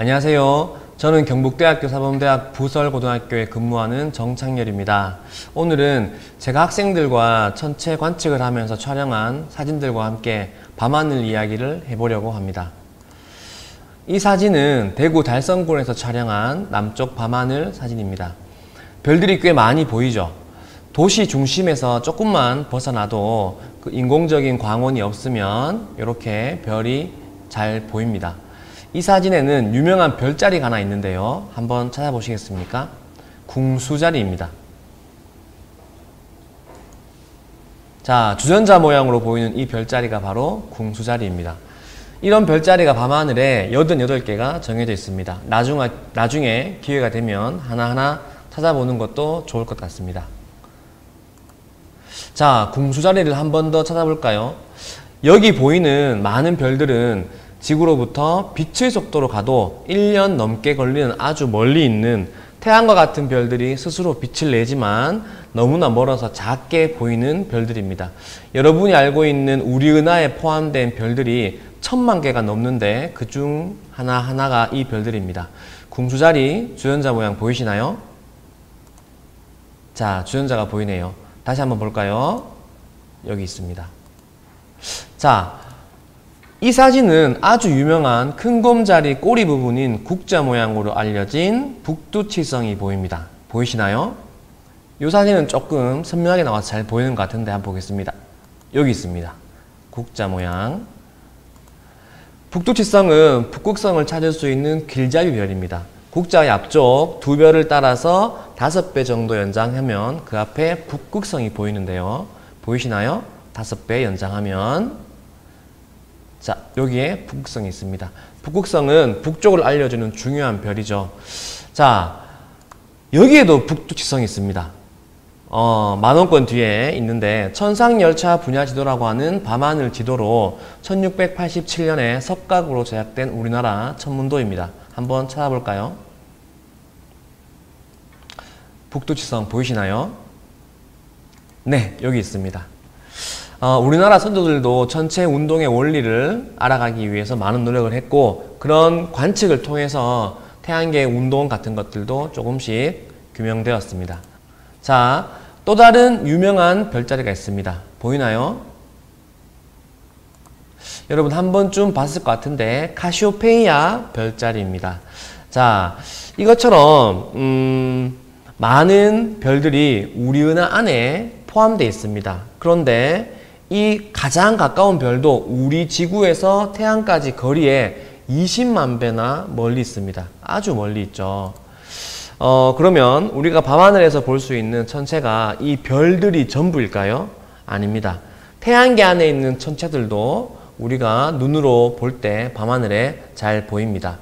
안녕하세요. 저는 경북대학교 사범대학 부설고등학교에 근무하는 정창렬입니다. 오늘은 제가 학생들과 천체 관측을 하면서 촬영한 사진들과 함께 밤하늘 이야기를 해보려고 합니다. 이 사진은 대구 달성군에서 촬영한 남쪽 밤하늘 사진입니다. 별들이 꽤 많이 보이죠? 도시 중심에서 조금만 벗어나도 그 인공적인 광원이 없으면 이렇게 별이 잘 보입니다. 이 사진에는 유명한 별자리가 하나 있는데요. 한번 찾아보시겠습니까? 궁수자리입니다. 자, 주전자 모양으로 보이는 이 별자리가 바로 궁수자리입니다. 이런 별자리가 밤하늘에 88개가 정해져 있습니다. 나중에 기회가 되면 하나하나 찾아보는 것도 좋을 것 같습니다. 자, 궁수자리를 한 번 더 찾아볼까요? 여기 보이는 많은 별들은 지구로부터 빛의 속도로 가도 1년 넘게 걸리는 아주 멀리 있는 태양과 같은 별들이 스스로 빛을 내지만 너무나 멀어서 작게 보이는 별들입니다. 여러분이 알고 있는 우리 은하에 포함된 별들이 1000만 개가 넘는데 그중 하나하나가 이 별들입니다. 궁수자리 주전자 모양 보이시나요? 자, 주전자가 보이네요. 다시 한번 볼까요? 여기 있습니다. 자, 이 사진은 아주 유명한 큰곰자리 꼬리 부분인 국자 모양으로 알려진 북두칠성이 보입니다. 보이시나요? 이 사진은 조금 선명하게 나와서 잘 보이는 것 같은데 한번 보겠습니다. 여기 있습니다. 국자 모양. 북두칠성은 북극성을 찾을 수 있는 길잡이 별입니다. 국자의 앞쪽 두 별을 따라서 5배 정도 연장하면 그 앞에 북극성이 보이는데요. 보이시나요? 5배 연장하면 자, 여기에 북극성이 있습니다. 북극성은 북쪽을 알려주는 중요한 별이죠. 자, 여기에도 북두칠성이 있습니다. 만원권 뒤에 있는데 천상열차 분야지도라고 하는 밤하늘 지도로 1687년에 석각으로 제작된 우리나라 천문도입니다. 한번 찾아볼까요? 북두칠성 보이시나요? 네, 여기 있습니다. 우리나라 선조들도 천체 운동의 원리를 알아가기 위해서 많은 노력을 했고 그런 관측을 통해서 태양계의 운동 같은 것들도 조금씩 규명되었습니다. 자, 또 다른 유명한 별자리가 있습니다. 보이나요? 여러분 한 번쯤 봤을 것 같은데 카시오페이아 별자리입니다. 자, 이것처럼 많은 별들이 우리 은하 안에 포함되어 있습니다. 그런데 이 가장 가까운 별도 우리 지구에서 태양까지 거리에 20만 배나 멀리 있습니다. 아주 멀리 있죠. 그러면 우리가 밤하늘에서 볼 수 있는 천체가 이 별들이 전부일까요? 아닙니다. 태양계 안에 있는 천체들도 우리가 눈으로 볼 때 밤하늘에 잘 보입니다.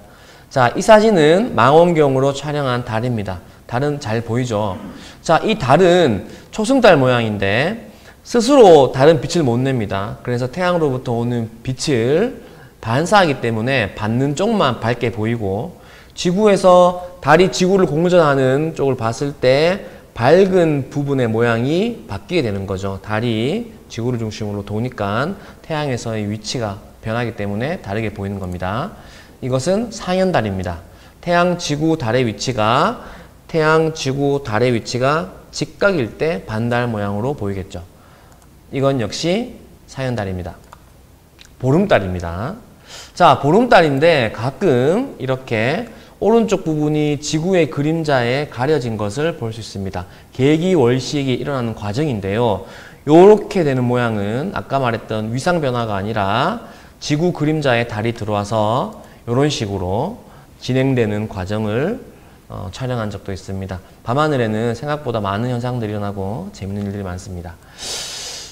자, 이 사진은 망원경으로 촬영한 달입니다. 달은 잘 보이죠? 자, 이 달은 초승달 모양인데 스스로 달은 빛을 못 냅니다. 그래서 태양으로부터 오는 빛을 반사하기 때문에 받는 쪽만 밝게 보이고 지구에서 달이 지구를 공전하는 쪽을 봤을 때 밝은 부분의 모양이 바뀌게 되는 거죠. 달이 지구를 중심으로 도니까 태양에서의 위치가 변하기 때문에 다르게 보이는 겁니다. 이것은 상현달입니다. 태양, 지구, 달의 위치가 직각일 때 반달 모양으로 보이겠죠. 이건 역시 상현달입니다. 보름달입니다. 자, 보름달인데 가끔 이렇게 오른쪽 부분이 지구의 그림자에 가려진 것을 볼 수 있습니다. 계기월식이 일어나는 과정인데요. 이렇게 되는 모양은 아까 말했던 위상 변화가 아니라 지구 그림자에 달이 들어와서 이런 식으로 진행되는 과정을 촬영한 적도 있습니다. 밤하늘에는 생각보다 많은 현상들이 일어나고 재밌는 일들이 많습니다.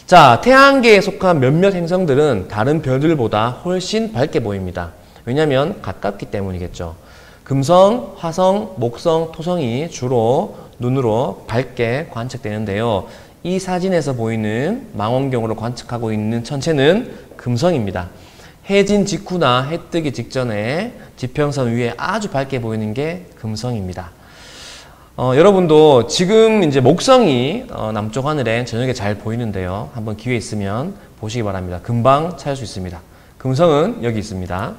자, 태양계에 속한 몇몇 행성들은 다른 별들보다 훨씬 밝게 보입니다. 왜냐하면 가깝기 때문이겠죠. 금성, 화성, 목성, 토성이 주로 눈으로 밝게 관측되는데요. 이 사진에서 보이는 망원경으로 관측하고 있는 천체는 금성입니다. 해진 직후나 해 뜨기 직전에 지평선 위에 아주 밝게 보이는 게 금성입니다. 여러분도 지금 이제 목성이 남쪽 하늘에 저녁에 잘 보이는데요. 한번 기회 있으면 보시기 바랍니다. 금방 찾을 수 있습니다. 금성은 여기 있습니다.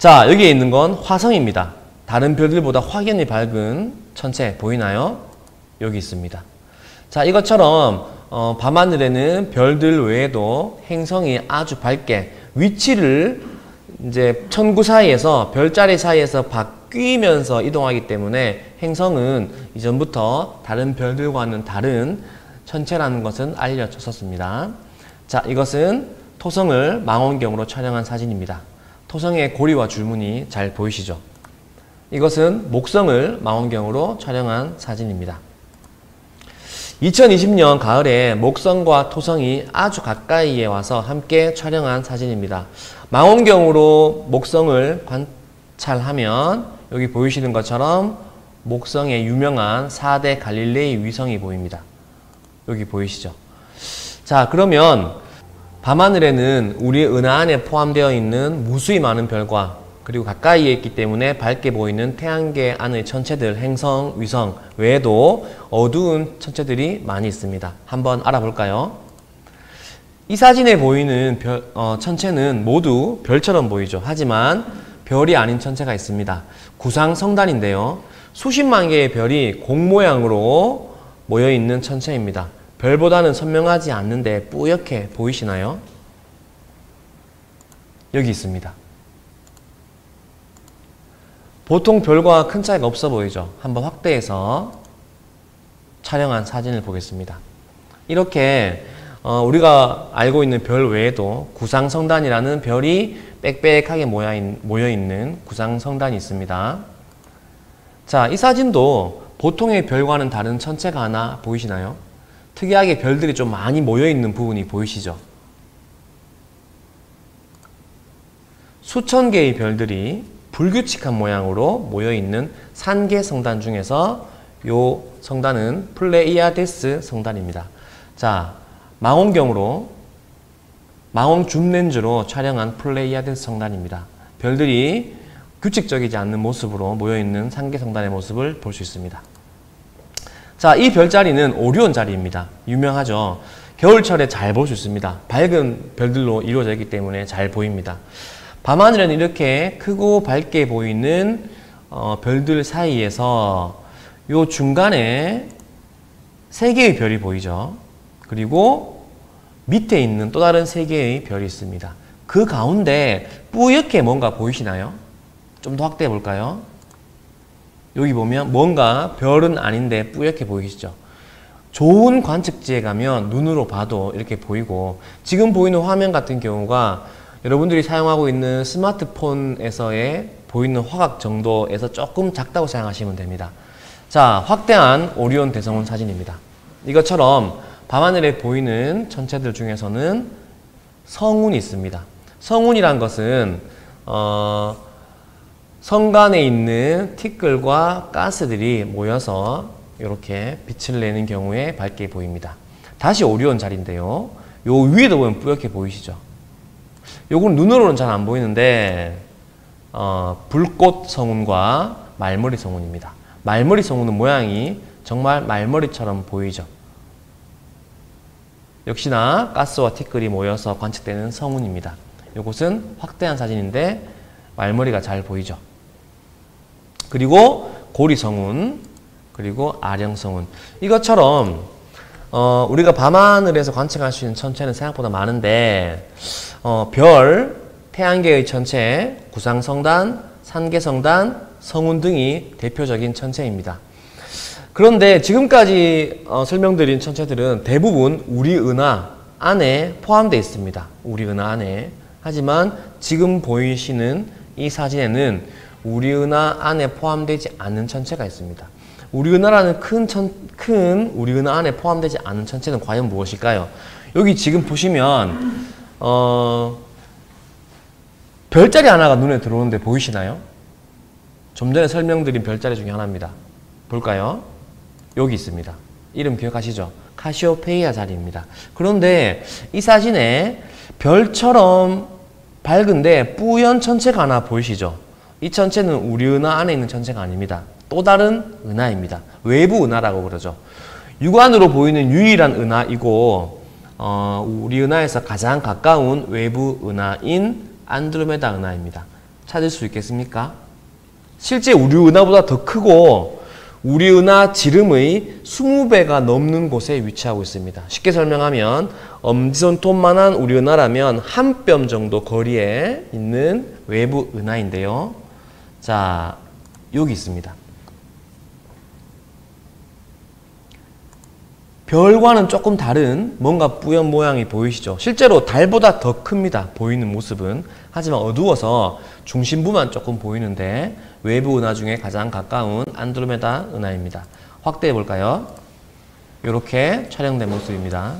자, 여기에 있는 건 화성입니다. 다른 별들보다 확연히 밝은 천체 보이나요? 여기 있습니다. 자, 이것처럼 밤하늘에는 별들 외에도 행성이 아주 밝게 위치를 이제 천구 사이에서 별자리 사이에서 바뀌면서 이동하기 때문에 행성은 이전부터 다른 별들과는 다른 천체라는 것은 알려졌었습니다. 자, 이것은 토성을 망원경으로 촬영한 사진입니다. 토성의 고리와 줄무늬 잘 보이시죠? 이것은 목성을 망원경으로 촬영한 사진입니다. 2020년 가을에 목성과 토성이 아주 가까이에 와서 함께 촬영한 사진입니다. 망원경으로 목성을 관찰하면 여기 보이시는 것처럼 목성의 유명한 4대 갈릴레이 위성이 보입니다. 여기 보이시죠? 자, 그러면 밤하늘에는 우리 은하 안에 포함되어 있는 무수히 많은 별과 그리고 가까이에 있기 때문에 밝게 보이는 태양계 안의 천체들, 행성, 위성 외에도 어두운 천체들이 많이 있습니다. 한번 알아볼까요? 이 사진에 보이는 천체는 모두 별처럼 보이죠. 하지만 별이 아닌 천체가 있습니다. 구상성단인데요. 수십만 개의 별이 공 모양으로 모여있는 천체입니다. 별보다는 선명하지 않는데 뿌옇게 보이시나요? 여기 있습니다. 보통 별과 큰 차이가 없어 보이죠? 한번 확대해서 촬영한 사진을 보겠습니다. 이렇게 우리가 알고 있는 별 외에도 구상성단이라는 별이 빽빽하게 모여있는 구상성단이 있습니다. 자, 이 사진도 보통의 별과는 다른 천체가 하나 보이시나요? 특이하게 별들이 좀 많이 모여있는 부분이 보이시죠? 수천 개의 별들이 불규칙한 모양으로 모여있는 산계 성단 중에서 이 성단은 플레이아데스 성단입니다. 자, 망원경으로 망원 줌렌즈로 촬영한 플레이아데스 성단입니다. 별들이 규칙적이지 않는 모습으로 모여있는 산계 성단의 모습을 볼 수 있습니다. 자, 이 별자리는 오리온 자리입니다. 유명하죠. 겨울철에 잘 볼 수 있습니다. 밝은 별들로 이루어져 있기 때문에 잘 보입니다. 밤하늘에는 이렇게 크고 밝게 보이는 별들 사이에서 요 중간에 3개의 별이 보이죠. 그리고 밑에 있는 또 다른 3개의 별이 있습니다. 그 가운데 뿌옇게 뭔가 보이시나요? 좀 더 확대해 볼까요? 여기 보면 뭔가 별은 아닌데 뿌옇게 보이시죠? 좋은 관측지에 가면 눈으로 봐도 이렇게 보이고, 지금 보이는 화면 같은 경우가 여러분들이 사용하고 있는 스마트폰에서의 보이는 화각 정도에서 조금 작다고 생각하시면 됩니다. 자, 확대한 오리온 대성운 사진입니다. 이것처럼 밤하늘에 보이는 천체들 중에서는 성운이 있습니다. 성운이란 것은 성간에 있는 티끌과 가스들이 모여서 이렇게 빛을 내는 경우에 밝게 보입니다. 다시 오리온 자리인데요. 요 위에도 보면 뿌옇게 보이시죠? 요건 눈으로는 잘 안 보이는데 불꽃 성운과 말머리 성운입니다. 말머리 성운은 모양이 정말 말머리처럼 보이죠. 역시나 가스와 티끌이 모여서 관측되는 성운입니다. 요것은 확대한 사진인데 말머리가 잘 보이죠. 그리고 고리 성운, 그리고 아령 성운. 이것처럼 우리가 밤하늘에서 관측할 수 있는 천체는 생각보다 많은데 별, 태양계의 천체, 구상성단, 산계성단, 성운 등이 대표적인 천체입니다. 그런데 지금까지 설명드린 천체들은 대부분 우리 은하 안에 포함되어 있습니다. 우리 은하 안에. 하지만 지금 보이시는 이 사진에는 우리 은하 안에 포함되지 않는 천체가 있습니다. 우리 은하라는 큰 우리 은하 안에 포함되지 않은 천체는 과연 무엇일까요? 여기 지금 보시면 별자리 하나가 눈에 들어오는데 보이시나요? 좀 전에 설명드린 별자리 중에 하나입니다. 볼까요? 여기 있습니다. 이름 기억하시죠? 카시오페이아 자리입니다. 그런데 이 사진에 별처럼 밝은데 뿌연 천체가 하나 보이시죠? 이 천체는 우리 은하 안에 있는 천체가 아닙니다. 또 다른 은하입니다. 외부 은하라고 그러죠. 육안으로 보이는 유일한 은하이고 우리 은하에서 가장 가까운 외부 은하인 안드로메다 은하입니다. 찾을 수 있겠습니까? 실제 우리 은하보다 더 크고 우리 은하 지름의 20배가 넘는 곳에 위치하고 있습니다. 쉽게 설명하면 엄지손톱만한 우리 은하라면 한 뼘 정도 거리에 있는 외부 은하인데요. 자, 여기 있습니다. 별과는 조금 다른 뭔가 뿌연 모양이 보이시죠? 실제로 달보다 더 큽니다. 보이는 모습은. 하지만 어두워서 중심부만 조금 보이는데 외부 은하 중에 가장 가까운 안드로메다 은하입니다. 확대해 볼까요? 이렇게 촬영된 모습입니다.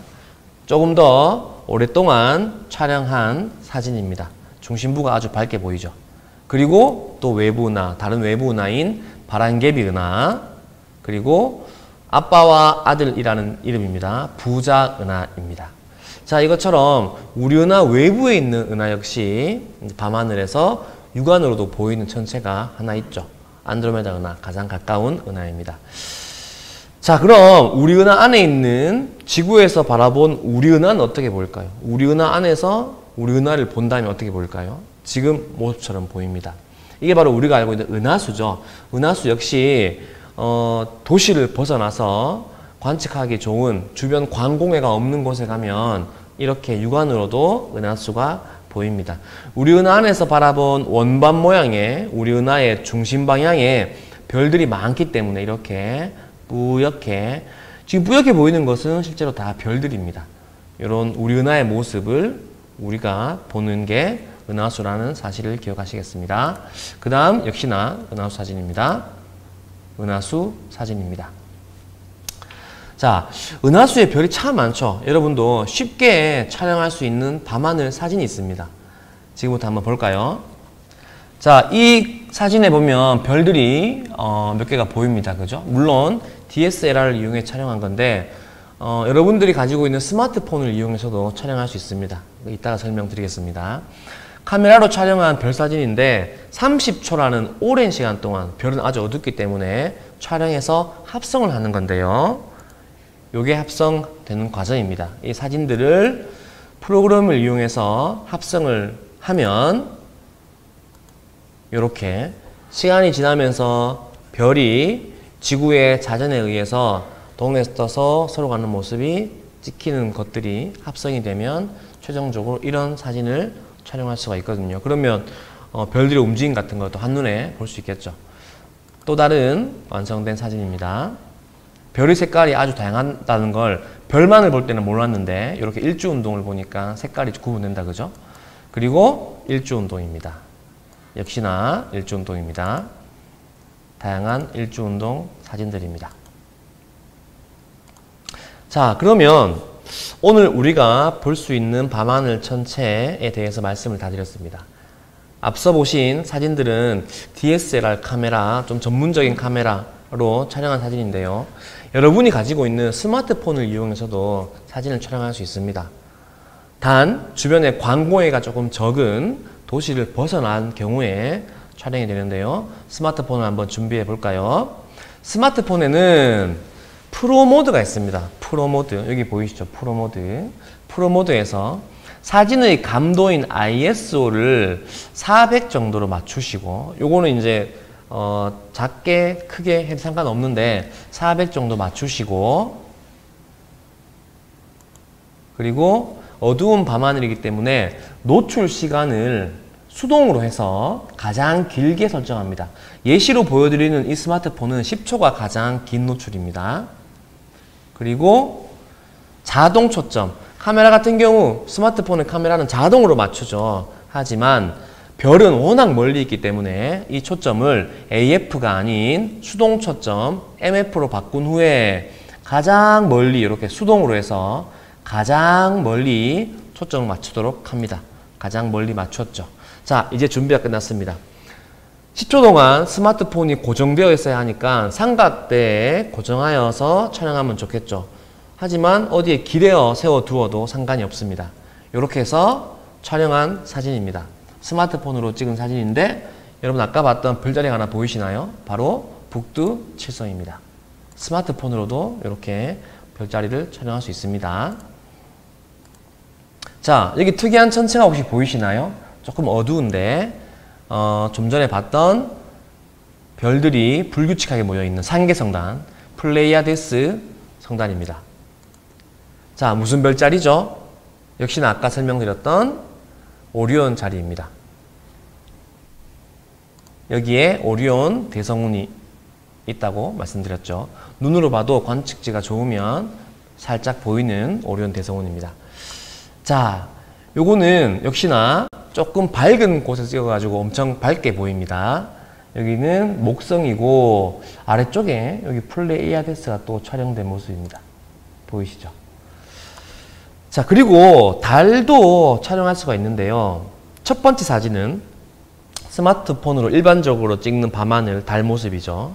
조금 더 오랫동안 촬영한 사진입니다. 중심부가 아주 밝게 보이죠. 그리고 또 외부 은하, 다른 외부 은하인 바람개비 은하, 그리고 아빠와 아들이라는 이름입니다. 부자 은하입니다. 자, 이것처럼 우리 은하 외부에 있는 은하 역시 밤하늘에서 육안으로도 보이는 천체가 하나 있죠. 안드로메다 은하, 가장 가까운 은하입니다. 자, 그럼 우리 은하 안에 있는 지구에서 바라본 우리 은하는 어떻게 보일까요? 우리 은하 안에서 우리 은하를 본다면 어떻게 보일까요? 지금 모습처럼 보입니다. 이게 바로 우리가 알고 있는 은하수죠. 은하수 역시 도시를 벗어나서 관측하기 좋은 주변 광공해가 없는 곳에 가면 이렇게 육안으로도 은하수가 보입니다. 우리 은하 안에서 바라본 원반 모양의 우리 은하의 중심 방향에 별들이 많기 때문에 이렇게 뿌옇게, 지금 뿌옇게 보이는 것은 실제로 다 별들입니다. 이런 우리 은하의 모습을 우리가 보는 게 은하수라는 사실을 기억하시겠습니다. 그 다음 역시나 은하수 사진입니다. 은하수 사진입니다. 자, 은하수에 별이 참 많죠. 여러분도 쉽게 촬영할 수 있는 밤하늘 사진이 있습니다. 지금부터 한번 볼까요? 자, 이 사진에 보면 별들이 몇 개가 보입니다. 그죠? 물론 DSLR을 이용해 촬영한 건데 여러분들이 가지고 있는 스마트폰을 이용해서도 촬영할 수 있습니다. 이따가 설명드리겠습니다. 카메라로 촬영한 별 사진인데 30초라는 오랜 시간 동안 별은 아주 어둡기 때문에 촬영해서 합성을 하는 건데요. 이게 합성되는 과정입니다. 이 사진들을 프로그램을 이용해서 합성을 하면 이렇게 시간이 지나면서 별이 지구의 자전에 의해서 동에서 떠서 서로 가는 모습이 찍히는 것들이 합성이 되면 최종적으로 이런 사진을 촬영할 수가 있거든요. 그러면 별들의 움직임 같은 것도 한눈에 볼 수 있겠죠. 또 다른 완성된 사진입니다. 별의 색깔이 아주 다양하다는 걸 별만을 볼 때는 몰랐는데 이렇게 일주운동을 보니까 색깔이 구분된다, 그죠? 그리고 일주운동입니다. 역시나 일주운동입니다. 다양한 일주운동 사진들입니다. 자, 그러면 오늘 우리가 볼 수 있는 밤하늘 천체에 대해서 말씀을 다 드렸습니다. 앞서 보신 사진들은 DSLR 카메라, 좀 전문적인 카메라로 촬영한 사진인데요. 여러분이 가지고 있는 스마트폰을 이용해서도 사진을 촬영할 수 있습니다. 단 주변에 광고해가 조금 적은 도시를 벗어난 경우에 촬영이 되는데요. 스마트폰을 한번 준비해 볼까요? 스마트폰에는 프로 모드가 있습니다. 프로 모드, 여기 보이시죠? 프로 모드. 프로 모드에서 사진의 감도인 ISO를 400 정도로 맞추시고, 요거는 이제 작게 크게 해도 상관없는데 400 정도 맞추시고, 그리고 어두운 밤하늘이기 때문에 노출 시간을 수동으로 해서 가장 길게 설정합니다. 예시로 보여드리는 이 스마트폰은 10초가 가장 긴 노출입니다. 그리고 자동 초점. 카메라 같은 경우 스마트폰의 카메라는 자동으로 맞추죠. 하지만 별은 워낙 멀리 있기 때문에 이 초점을 AF가 아닌 수동 초점 MF로 바꾼 후에 가장 멀리 이렇게 수동으로 해서 가장 멀리 초점을 맞추도록 합니다. 가장 멀리 맞췄죠. 자, 이제 준비가 끝났습니다. 10초 동안 스마트폰이 고정되어 있어야 하니까 삼각대에 고정하여서 촬영하면 좋겠죠. 하지만 어디에 기대어 세워두어도 상관이 없습니다. 이렇게 해서 촬영한 사진입니다. 스마트폰으로 찍은 사진인데 여러분 아까 봤던 별자리가 하나 보이시나요? 바로 북두칠성입니다. 스마트폰으로도 이렇게 별자리를 촬영할 수 있습니다. 자, 여기 특이한 천체가 혹시 보이시나요? 조금 어두운데 좀 전에 봤던 별들이 불규칙하게 모여있는 상계성단, 플레이아데스 성단입니다. 자, 무슨 별자리죠? 역시나 아까 설명드렸던 오리온 자리입니다. 여기에 오리온 대성운이 있다고 말씀드렸죠. 눈으로 봐도 관측지가 좋으면 살짝 보이는 오리온 대성운입니다. 자, 요거는 역시나 조금 밝은 곳에서 찍어가지고 엄청 밝게 보입니다. 여기는 목성이고 아래쪽에 여기 플레이아데스가 또 촬영된 모습입니다. 보이시죠? 자, 그리고 달도 촬영할 수가 있는데요. 첫 번째 사진은 스마트폰으로 일반적으로 찍는 밤하늘 달 모습이죠.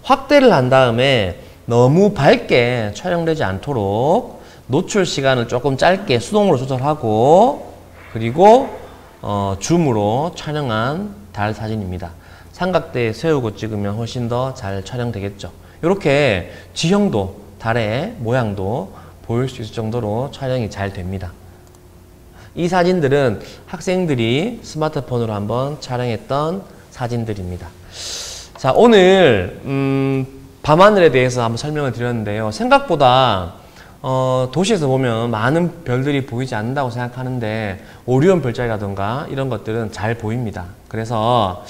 확대를 한 다음에 너무 밝게 촬영되지 않도록 노출 시간을 조금 짧게 수동으로 조절하고 그리고 줌으로 촬영한 달 사진입니다. 삼각대에 세우고 찍으면 훨씬 더 잘 촬영되겠죠. 이렇게 지형도 달의 모양도 보일 수 있을 정도로 촬영이 잘 됩니다. 이 사진들은 학생들이 스마트폰으로 한번 촬영했던 사진들입니다. 자, 오늘 밤하늘에 대해서 한번 설명을 드렸는데요. 생각보다 도시에서 보면 많은 별들이 보이지 않는다고 생각하는데 오리온 별자리라든가 이런 것들은 잘 보입니다. 그래서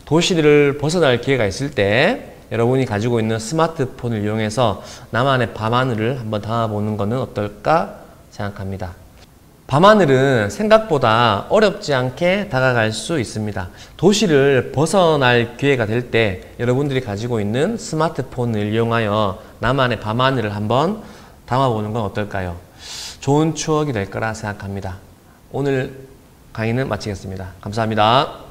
도시를 벗어날 기회가 있을 때 여러분이 가지고 있는 스마트폰을 이용해서 나만의 밤하늘을 한번 담아보는 것은 어떨까 생각합니다. 밤하늘은 생각보다 어렵지 않게 다가갈 수 있습니다. 도시를 벗어날 기회가 될 때 여러분들이 가지고 있는 스마트폰을 이용하여 나만의 밤하늘을 한번 담아보는 건 어떨까요? 좋은 추억이 될 거라 생각합니다. 오늘 강의는 마치겠습니다. 감사합니다.